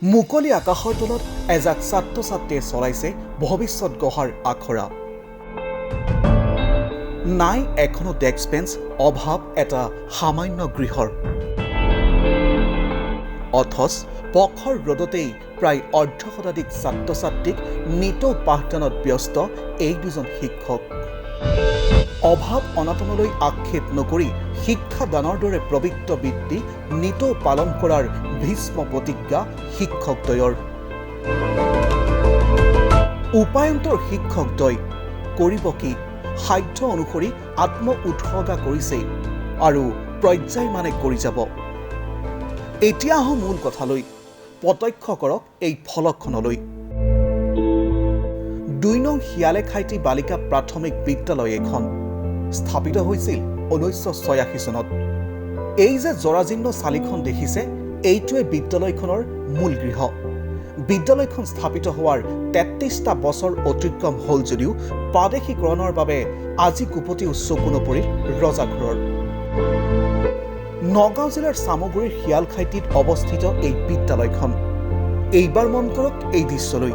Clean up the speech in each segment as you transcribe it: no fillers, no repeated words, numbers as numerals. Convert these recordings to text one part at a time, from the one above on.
মুকলি আকাশৰ তলত এজাক ছাত্ৰ-ছাত্ৰীয়ে চলাইছে ভৱিষ্যত গঢ়াৰ আখৰা। নাই এখনো ডেস্ক বেঞ্চ, অভাৱ এটা সামান্য গৃহৰ। অথচ পখৰ ৰ'দতেই প্ৰায় অৰ্ধশতাধিক ছাত্ৰ-ছাত্ৰীক নিতৌ পাঠদানত ব্যস্ত এই দুজন শিক্ষক। অভাৱ অনাটনলৈ আক্ষেপ নকৰি শিক্ষাদানৰ দৰে পবিত্ৰ বৃত্তি নিতৌ পালন কৰাৰ ভীষ্ম প্ৰতিজ্ঞা শিক্ষকদ্বয়ৰ। উপায়ন্তৰ শিক্ষকদ্বয় কৰিব কি? সাধ্য অনুসৰি আত্ম উৎসৰ্গা কৰিছে আৰু পৰ্যায়মানে কৰি যাব। এতিয়া আহোঁ মূল কথালৈ, প্ৰত্যক্ষ কৰক এই ফলকখনলৈ। ২ নং শিয়ালেখাইটি বালিকা প্ৰাথমিক বিদ্যালয় এখন স্থাপিত হৈছিল 1986 চনত। এই যে জৰাজীৰ্ণ চালিখন দেখিছে, এইটোৱে বিদ্যালয়খনৰ মূল গৃহ। বিদ্যালয়খন স্থাপিত হোৱাৰ ৩৩টা বছৰ অতিক্ৰম হ'ল যদিও প্ৰাদেশিকৰণৰ বাবে আজি কুপতিও চকু নপৰিল ৰজাঘৰৰ। নগাঁও জিলাৰ চামগুৰিৰ শিয়ালখাইটিত অৱস্থিত এই বিদ্যালয়খন। এইবাৰ মন কৰক এই দৃশ্যলৈ।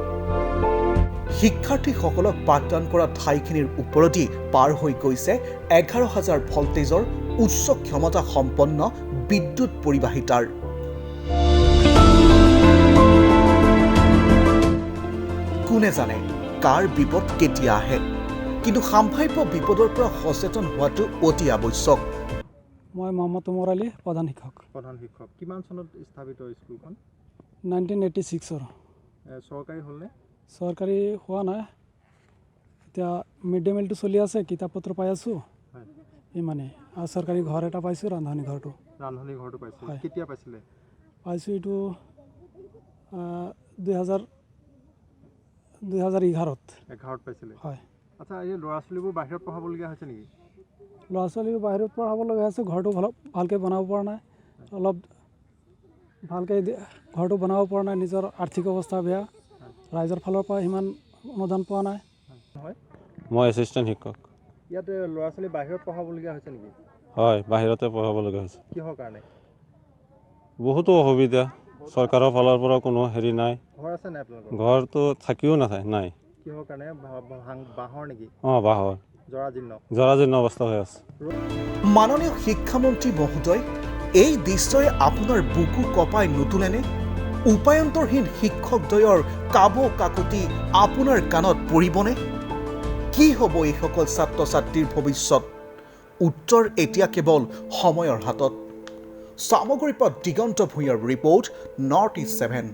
শিক্ষাৰ্থীসকলক পাঠদান কৰা ঠাইখিনিৰ ওপৰেদি পাৰ হৈ গৈছে ১১,০০০ ভল্টেজৰ উচ্চ ক্ষমতা সম্পন্ন বিদ্যুৎ পৰিবাহিতাৰ। কোনে জানে কাৰ বিপদ কেতিয়া আহে, কিন্তু সাম্ভাব্য বিপদৰ পৰা সচেতন হোৱাটো অতি আৱশ্যক। মই মহম্মদ ওমৰ আলী, প্ৰধান শিক্ষক। কিমান চনত স্থাপিত স্কুলখন? 1986-ৰ। চৰকাৰী হ'লনে? চৰকাৰী হোৱা নাই, এতিয়া মিড ডে মিলটো চলি আছে, কিতাপ পত্ৰ পাই আছোঁ ইমানেই। আৰু চৰকাৰী ঘৰ এটা পাইছোঁ, ৰান্ধনী ঘৰটো। ৰান্ধনী ঘৰটো পাইছোঁ, হয়। কেতিয়া পাইছিলে? পাইছোঁ এইটো 2011-ত পাইছিলে। হয়। আচ্ছা, এই ল'ৰা ছোৱালীবোৰ বাহিৰত পঢ়াবলগীয়া হৈছে নেকি? ল'ৰা ছোৱালীবোৰ বাহিৰত পঢ়াব লগা হৈছে, ঘৰটো ভালকৈ বনাব পৰা নাই, অলপ ভালকৈ ঘৰটো বনাব পৰা নাই, নিজৰ আৰ্থিক অৱস্থা বেয়া, ৰাইজৰ ফালৰ পৰা সিমান অনুদান পোৱা নাই। হয়, মই এছিষ্টেণ্ট শিক্ষক। ইয়াত ল'ৰা ছোৱালী বাহিৰত পঢ়াবলগীয়া হৈছে নেকি? হয়, বাহিৰতে পঢ়াবলগীয়া হৈছে। কিহৰ কাৰণে? বহুতো অসুবিধা, চৰকাৰৰ ফালৰ পৰা কোনো হেৰি নাই। ঘৰ আছে নাই আপোনালোকৰ? ঘৰটো থাকিও নাই। কিহৰ কাৰণে? বাঁহৰ নেকি? অঁ, বাঁহৰ জৰাজীৰ্ণ অৱস্থা হৈ আছে। মাননীয় শিক্ষামন্ত্ৰী মহোদয়, এই দৃশ্যই আপোনাৰ বুকু কঁপাই নুতুলেনে? উপায়ন্তৰহীন শিক্ষকদ্বয়ৰ কাবৌ কাকতি আপোনাৰ কাণত পৰিবনে? কি হ'ব এইসকল ছাত্ৰ ছাত্ৰীৰ ভৱিষ্যত? উত্তৰ এতিয়া কেৱল সময়ৰ হাতত। চামগুৰিৰ পৰা দিগন্ত ভূঞাৰ ৰিপৰ্ট, নৰ্থ ইষ্ট 7।